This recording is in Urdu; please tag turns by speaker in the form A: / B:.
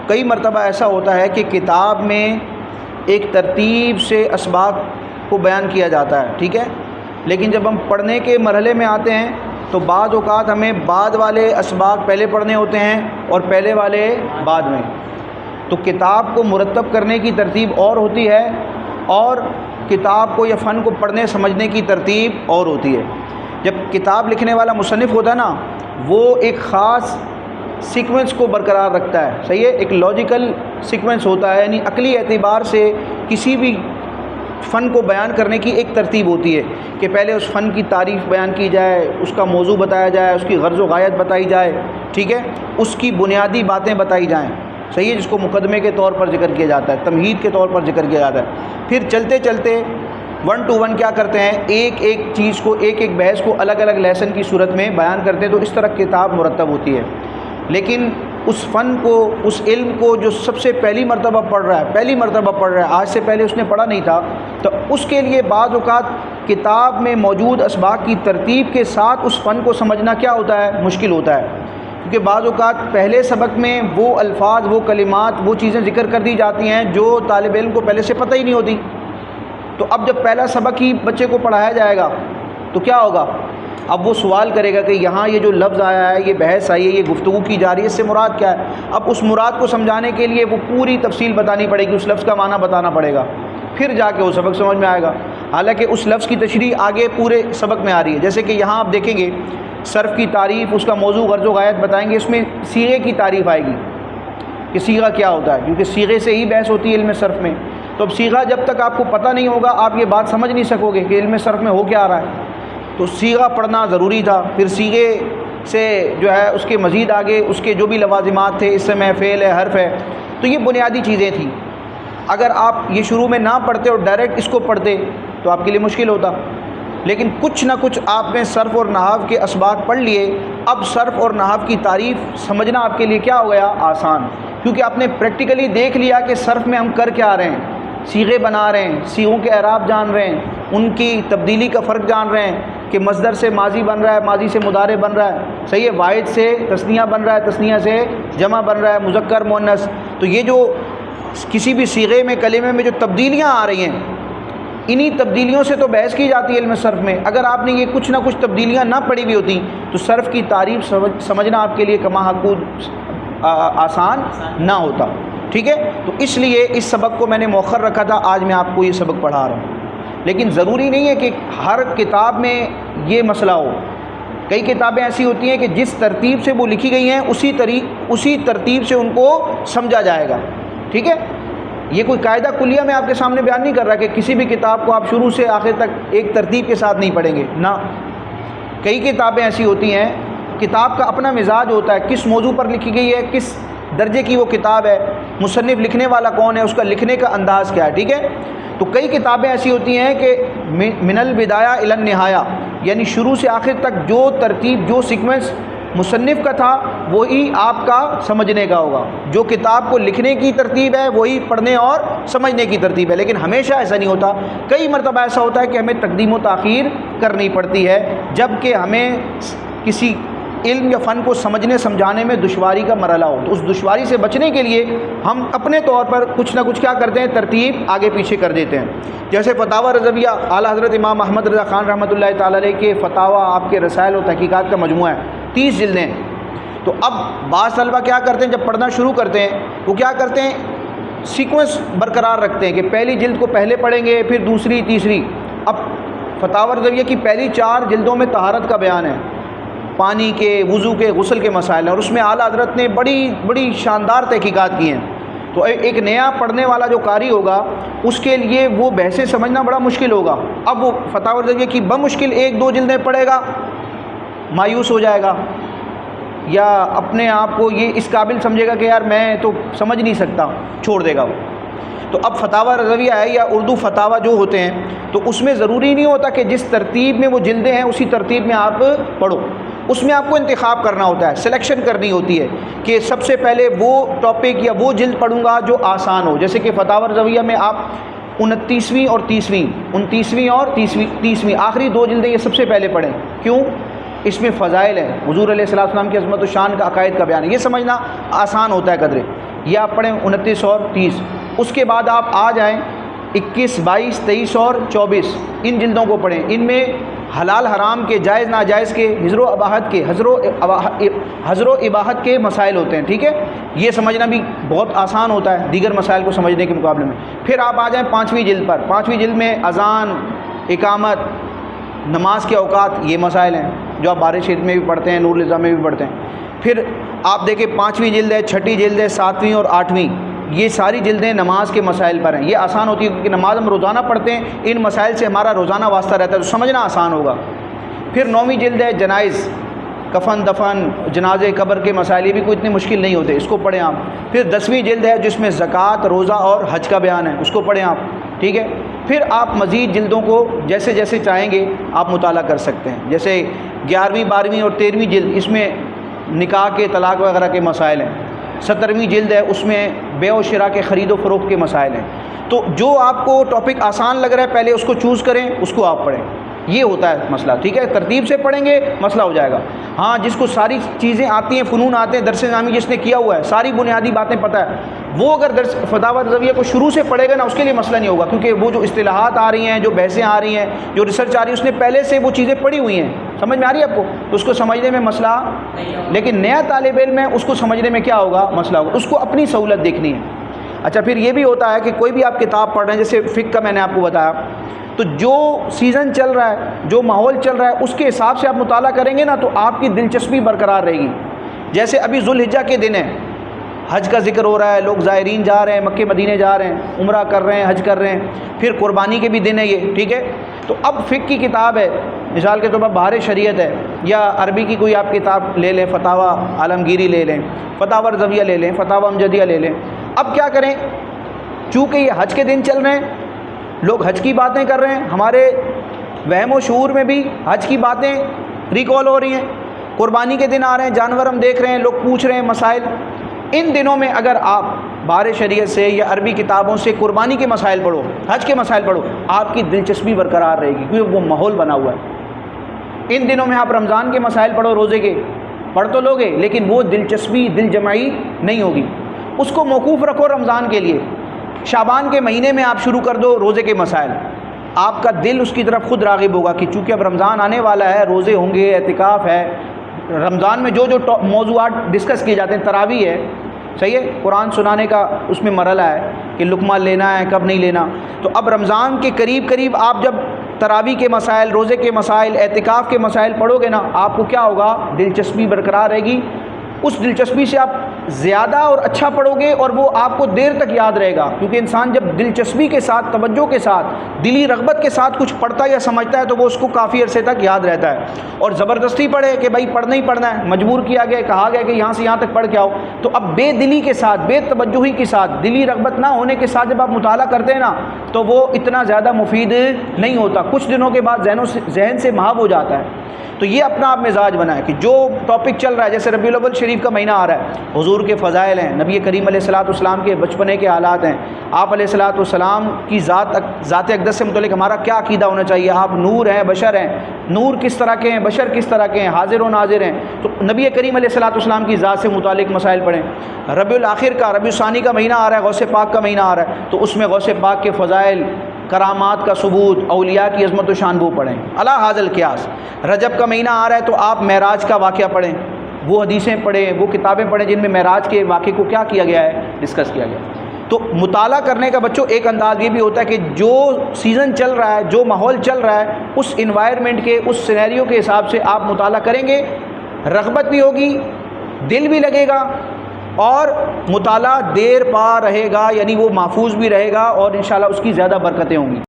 A: کئی مرتبہ ایسا ہوتا ہے کہ کتاب میں ایک ترتیب سے اسباق کو بیان کیا جاتا ہے، ٹھیک ہے، لیکن جب ہم پڑھنے کے مرحلے میں آتے ہیں تو بعض اوقات ہمیں بعد والے اسباق پہلے پڑھنے ہوتے ہیں اور پہلے والے بعد میں. تو کتاب کو مرتب کرنے کی ترتیب اور ہوتی ہے، اور کتاب کو یا فن کو پڑھنے سمجھنے کی ترتیب اور ہوتی ہے. جب کتاب لکھنے والا مصنف ہوتا ہے نا، وہ ایک خاص سیکوینس کو برقرار رکھتا ہے، صحیح ہے، ایک لاجیکل سیکوینس ہوتا ہے، یعنی عقلی اعتبار سے کسی بھی فن کو بیان کرنے کی ایک ترتیب ہوتی ہے کہ پہلے اس فن کی تعریف بیان کی جائے، اس کا موضوع بتایا جائے، اس کی غرض و غایت بتائی جائے، ٹھیک ہے، اس کی بنیادی باتیں بتائی جائیں، صحیح ہے، جس کو مقدمے کے طور پر ذکر کیا جاتا ہے، تمہید کے طور پر ذکر کیا جاتا ہے. پھر چلتے چلتے 1 to 1 کیا کرتے ہیں، ایک ایک چیز کو، ایک ایک بحث کو الگ الگ لیسن کی صورت میں بیان کرتے ہیں. تو اس طرح کتاب مرتب ہوتی ہے. لیکن اس فن کو، اس علم کو جو سب سے پہلی مرتبہ پڑھ رہا ہے، آج سے پہلے اس نے پڑھا نہیں تھا، تو اس کے لیے بعض اوقات کتاب میں موجود اسباق کی ترتیب کے ساتھ اس فن کو سمجھنا کیا ہوتا ہے، مشکل ہوتا ہے. کیونکہ بعض اوقات پہلے سبق میں وہ الفاظ، وہ کلمات، وہ چیزیں ذکر کر دی جاتی ہیں جو طالب علم کو پہلے سے پتہ ہی نہیں ہوتی. تو اب جب پہلا سبق ہی بچے کو پڑھایا جائے گا تو کیا ہوگا، اب وہ سوال کرے گا کہ یہاں یہ جو لفظ آیا ہے، یہ بحث آئی ہے، یہ گفتگو کی جا رہی ہے، اس سے مراد کیا ہے. اب اس مراد کو سمجھانے کے لیے وہ پوری تفصیل بتانی پڑے گی، اس لفظ کا معنی بتانا پڑے گا، پھر جا کے وہ سبق سمجھ میں آئے گا. حالانکہ اس لفظ کی تشریح آگے پورے سبق میں آ رہی ہے. جیسے کہ یہاں آپ دیکھیں گے صرف کی تعریف، اس کا موضوع، غرض و غایت بتائیں گے، اس میں صیغے کی تعریف آئے گی کہ صیغہ کیا ہوتا ہے، کیونکہ صیغے سے ہی بحث ہوتی ہے علم صرف میں. تو اب صیغہ جب تک آپ کو پتہ نہیں ہوگا آپ یہ بات سمجھ نہیں سکو گے کہ علم صرف میں ہو کیا آ رہا ہے. تو صیغہ پڑھنا ضروری تھا. پھر صیغے سے جو ہے اس کے مزید آگے اس کے جو بھی لوازمات تھے، اسم ہے، فعل ہے، حرف ہے، تو یہ بنیادی چیزیں تھیں. اگر آپ یہ شروع میں نہ پڑھتے اور ڈائریکٹ اس کو پڑھتے تو آپ کے لیے مشکل ہوتا. لیکن کچھ نہ کچھ آپ نے صرف اور نحو کے اسباق پڑھ لیے، اب صرف اور نحو کی تعریف سمجھنا آپ کے لیے کیا ہو گیا، آسان. کیونکہ آپ نے پریکٹیکلی دیکھ لیا کہ صرف میں ہم کر کیا آ رہے ہیں، صیغے بنا رہے ہیں، صیغوں کے اعراب جان رہے ہیں، ان کی تبدیلی کا فرق جان رہے ہیں کہ مصدر سے ماضی بن رہا ہے، ماضی سے مضارع بن رہا ہے، صحیح ہے، واحد سے تثنیہ بن رہا ہے، تثنیہ سے جمع بن رہا ہے، مذکر مؤنث. تو یہ جو کسی بھی صیغے میں، کلمے میں جو تبدیلیاں آ رہی ہیں، انہی تبدیلیوں سے تو بحث کی جاتی ہے علم صرف میں. اگر آپ نے یہ کچھ نہ کچھ تبدیلیاں نہ پڑھی ہوئی ہوتی تو صرف کی تعریف سمجھنا آپ کے لیے کما حقود آسان نہ ہوتا. ٹھیک ہے، تو اس لیے اس سبق کو میں نے مؤخر رکھا تھا، آج میں آپ کو یہ سبق پڑھا رہا ہوں. لیکن ضروری نہیں ہے کہ ہر کتاب میں یہ مسئلہ ہو. کئی کتابیں ایسی ہوتی ہیں کہ جس ترتیب سے وہ لکھی گئی ہیں اسی ترتیب سے ان کو سمجھا جائے گا. ٹھیک ہے، یہ کوئی قاعدہ کلیہ میں آپ کے سامنے بیان نہیں کر رہا کہ کسی بھی کتاب کو آپ شروع سے آخر تک ایک ترتیب کے ساتھ نہیں پڑھیں گے، نہ. کئی کتابیں ایسی ہوتی ہیں، کتاب کا اپنا مزاج ہوتا ہے، کس موضوع پر لکھی گئی ہے، کس درجے کی وہ کتاب ہے، مصنف لکھنے والا کون ہے، اس کا لکھنے کا انداز کیا ہے. ٹھیک ہے، تو کئی کتابیں ایسی ہوتی ہیں کہ من البدایہ الی النہایہ، یعنی شروع سے آخر تک جو ترتیب، جو سیکوینس مصنف کا تھا وہی آپ کا سمجھنے کا ہوگا. جو کتاب کو لکھنے کی ترتیب ہے وہی پڑھنے اور سمجھنے کی ترتیب ہے. لیکن ہمیشہ ایسا نہیں ہوتا. کئی مرتبہ ایسا ہوتا ہے کہ ہمیں تقدیم و تاخیر کرنی پڑتی ہے جب کہ ہمیں کسی علم یا فن کو سمجھنے سمجھانے میں دشواری کا مرحلہ ہو. تو اس دشواری سے بچنے کے لیے ہم اپنے طور پر کچھ نہ کچھ کیا کرتے ہیں، ترتیب آگے پیچھے کر دیتے ہیں. جیسے فتاوی رضویہ، اعلیٰ حضرت امام احمد رضا خان رحمۃ اللہ تعالی علیہ کے فتاوی، آپ کے رسائل و تحقیقات کا مجموعہ ہے، 30 جلدیں. تو اب بعض طلبہ کیا کرتے ہیں، جب پڑھنا شروع کرتے ہیں وہ کیا کرتے ہیں، سیکوینس برقرار رکھتے ہیں کہ پہلی جلد کو پہلے پڑھیں گے، پھر دوسری، تیسری. اب فتاوی رضویہ کی پہلی 4 جلدوں میں طہارت کا بیان ہے، پانی کے، وضو کے، غسل کے مسائل ہیں، اور اس میں اعلیٰ حضرت نے بڑی شاندار تحقیقات کی ہیں. تو ایک نیا پڑھنے والا جو قاری ہوگا اس کے لیے وہ بحثیں سمجھنا بڑا مشکل ہوگا. اب وہ فتاوی رضویہ کی بمشکل 1-2 جلدیں پڑھے گا، مایوس ہو جائے گا، یا اپنے آپ کو یہ اس قابل سمجھے گا کہ یار میں تو سمجھ نہیں سکتا، چھوڑ دے گا وہ. تو اب فتاوی رضویہ ہے یا اردو فتاوی جو ہوتے ہیں، تو اس میں ضروری نہیں ہوتا کہ جس ترتیب میں وہ جلدیں ہیں اسی ترتیب میں آپ پڑھو. اس میں آپ کو انتخاب کرنا ہوتا ہے، سلیکشن کرنی ہوتی ہے کہ سب سے پہلے وہ ٹاپک یا وہ جلد پڑھوں گا جو آسان ہو. جیسے کہ فتاوی رضویہ میں آپ 29ویں اور 30ویں آخری 2 جلدیں یہ سب سے پہلے پڑھیں. کیوں؟ اس میں فضائل ہیں، حضور علیہ السلام کی عظمت و شان کا، عقائد کا بیان ہے، یہ سمجھنا آسان ہوتا ہے قدرے. یہ آپ پڑھیں 29 اور 30. اس کے بعد آپ آ جائیں 21, 22, 23 اور 24. ان جلدوں کو پڑھیں. ان میں حلال حرام کے، جائز ناجائز کے، حضر و اباحت کے، حضر و اباحت کے مسائل ہوتے ہیں. ٹھیک ہے، یہ سمجھنا بھی بہت آسان ہوتا ہے دیگر مسائل کو سمجھنے کے مقابلے میں. پھر آپ آ جائیں 5ویں جلد پر. 5ویں جلد میں اذان، اقامت، نماز کے اوقات، یہ مسائل ہیں جو آپ بارش شریف میں بھی پڑھتے ہیں، نور الازام میں بھی پڑھتے ہیں. پھر آپ دیکھیں 5ویں جلد ہے، 6ٹھی جلد ہے، 7ویں اور 8ویں، یہ ساری جلدیں نماز کے مسائل پر ہیں. یہ آسان ہوتی ہے کیونکہ نماز ہم روزانہ پڑھتے ہیں، ان مسائل سے ہمارا روزانہ واسطہ رہتا ہے تو سمجھنا آسان ہوگا. پھر 9ویں جلد ہے جنائز، کفن دفن، جنازے، قبر کے مسائل، یہ بھی کوئی اتنے مشکل نہیں ہوتے، اس کو پڑھیں آپ. پھر 10ویں جلد ہے جس میں زکوٰۃ، روزہ اور حج کا بیان ہے، اس کو پڑھیں آپ. ٹھیک ہے، پھر آپ مزید جلدوں کو جیسے جیسے چاہیں گے آپ مطالعہ کر سکتے ہیں. جیسے 11ویں، 12ویں اور 13ویں جلد، اس میں نکاح کے، طلاق وغیرہ کے مسائل ہیں. 17ویں جلد ہے، اس میں بیع و شراء کے، خرید و فروخت کے مسائل ہیں. تو جو آپ کو ٹاپک آسان لگ رہا ہے پہلے اس کو چوز کریں، اس کو آپ پڑھیں. یہ ہوتا ہے مسئلہ. ٹھیک ہے، ترتیب سے پڑھیں گے مسئلہ ہو جائے گا. ہاں، جس کو ساری چیزیں آتی ہیں، فنون آتے ہیں، درس نظامی جس نے کیا ہوا ہے، ساری بنیادی باتیں پتہ ہے، وہ اگر درس فتاوی رضویہ کو شروع سے پڑھے گا نا، اس کے لیے مسئلہ نہیں ہوگا. کیونکہ وہ جو اصطلاحات آ رہی ہیں، جو بحثیں آ رہی ہیں، جو ریسرچ آ رہی ہے، اس نے پہلے سے وہ چیزیں پڑھی ہوئی ہیں. سمجھ میں آ رہی ہے آپ کو؟ تو اس کو سمجھنے میں مسئلہ نہیں ہوگا. لیکن نیا طالب علم ہے، اس کو سمجھنے میں کیا ہوگا؟ مسئلہ ہوگا. اس کو اپنی سہولت دیکھنی ہے. اچھا، پھر یہ بھی ہوتا ہے کہ کوئی بھی آپ کتاب پڑھ رہے ہیں، جیسے فقہ کا میں نے آپ کو بتایا، تو جو سیزن چل رہا ہے، جو ماحول چل رہا ہے، اس کے حساب سے آپ مطالعہ کریں گے نا تو آپ کی دلچسپی برقرار رہے گی. جیسے ابھی ذوالحجہ کے دن ہیں، حج کا ذکر ہو رہا ہے، لوگ زائرین جا رہے ہیں، مکے مدینے جا رہے ہیں، عمرہ کر رہے ہیں، حج کر رہے ہیں. پھر قربانی کے بھی دن ہے یہ. ٹھیک ہے، تو اب فقہ کی کتاب ہے، مثال کے طور پر بہار شریعت ہے، یا عربی کی کوئی آپ کتاب لے لیں، فتاوی عالمگیری لے لیں، فتاوی رضویہ لے لیں، فتاوی امجدیہ لے لیں. اب کیا کریں؟ چونکہ یہ حج کے دن چل رہے ہیں، لوگ حج کی باتیں کر رہے ہیں، ہمارے وہم و شعور میں بھی حج کی باتیں ریکال ہو رہی ہیں. قربانی کے دن آ رہے ہیں، جانور ہم دیکھ رہے ہیں، لوگ پوچھ رہے ہیں مسائل. ان دنوں میں اگر آپ بہار شریعت سے یا عربی کتابوں سے قربانی کے مسائل پڑھو، حج کے مسائل پڑھو، آپ کی دلچسپی برقرار رہے گی کیونکہ وہ ماحول بنا ہوا ہے. ان دنوں میں آپ رمضان کے مسائل پڑھو، روزے کے پڑھ تو لوگے، لیکن وہ دلچسپی، دل جمعی نہیں ہوگی. اس کو موقوف رکھو رمضان کے لیے. شعبان کے مہینے میں آپ شروع کر دو روزے کے مسائل، آپ کا دل اس کی طرف خود راغب ہوگا کہ چونکہ اب رمضان آنے والا ہے، روزے ہوں گے، اعتکاف ہے. رمضان میں جو موضوعات ڈسکس کیے جاتے ہیں، تراویح ہے، صحیح ہے، قرآن سنانے کا اس میں مرحلہ ہے کہ لقمہ لینا ہے، کب نہیں لینا. تو اب رمضان کے قریب قریب آپ جب تراویح کے مسائل، روزے کے مسائل، اعتکاف کے مسائل پڑھو گے نا، آپ کو کیا ہوگا؟ دلچسپی برقرار رہے گی. اس دلچسپی سے آپ زیادہ اور اچھا پڑھو گے اور وہ آپ کو دیر تک یاد رہے گا. کیونکہ انسان جب دلچسپی کے ساتھ، توجہ کے ساتھ، دلی رغبت کے ساتھ کچھ پڑھتا یا سمجھتا ہے تو وہ اس کو کافی عرصے تک یاد رہتا ہے. اور زبردستی پڑھے کہ بھائی پڑھنا ہی پڑھنا ہے، مجبور کیا گیا، کہا گیا کہ یہاں سے یہاں تک پڑھ کے آؤ، تو اب بے دلی کے ساتھ، بے توجہی کے ساتھ، دلی رغبت نہ ہونے کے ساتھ جب آپ مطالعہ کرتے ہیں نا تو وہ اتنا زیادہ مفید نہیں ہوتا. کچھ دنوں کے بعد ذہن سے محو ہو جاتا ہے. تو یہ اپنا آپ مزاج بنائیں کہ جو ٹاپک چل رہا ہے، جیسے ربیع الاول شریف کا مہینہ آ رہا ہے، حضور کے فضائل ہیں، نبی کریم علیہ الصلوۃ والسلام کے بچپنے کے حالات ہیں، آپ علیہ الصلوۃ والسلام کی ذات اقدس سے متعلق ہمارا کیا عقیدہ ہونا چاہیے. آپ نور ہیں، بشر ہیں، نور کس طرح کے ہیں، بشر کس طرح کے ہیں، حاضر و ناظر ہیں. تو نبی کریم علیہ الصلوۃ والسلام کی ذات سے متعلق مسائل پڑھیں. ربیع الاخر کا، ربیع الثانی کا مہینہ آ رہا ہے، غوث پاک کا مہینہ آ رہا ہے، تو اس میں غوث پاک کے فضائل، کرامات کا ثبوت، اولیاء کی عظمت و شان وہ پڑھیں علی ھذا القیاس. رجب کا مہینہ آ رہا ہے تو آپ معراج کا واقعہ پڑھیں، وہ حدیثیں پڑھیں، وہ کتابیں پڑھیں جن میں معراج کے واقعے کو کیا کیا گیا ہے، ڈسکس کیا گیا. تو مطالعہ کرنے کا بچوں ایک انداز یہ بھی ہوتا ہے کہ جو سیزن چل رہا ہے، جو ماحول چل رہا ہے، اس انوائرمنٹ کے، اس سینیریو کے حساب سے آپ مطالعہ کریں گے، رغبت بھی ہوگی، دل بھی لگے گا، اور مطالعہ دیر پا رہے گا، یعنی وہ محفوظ بھی رہے گا، اور انشاءاللہ اس کی زیادہ برکتیں ہوں گی.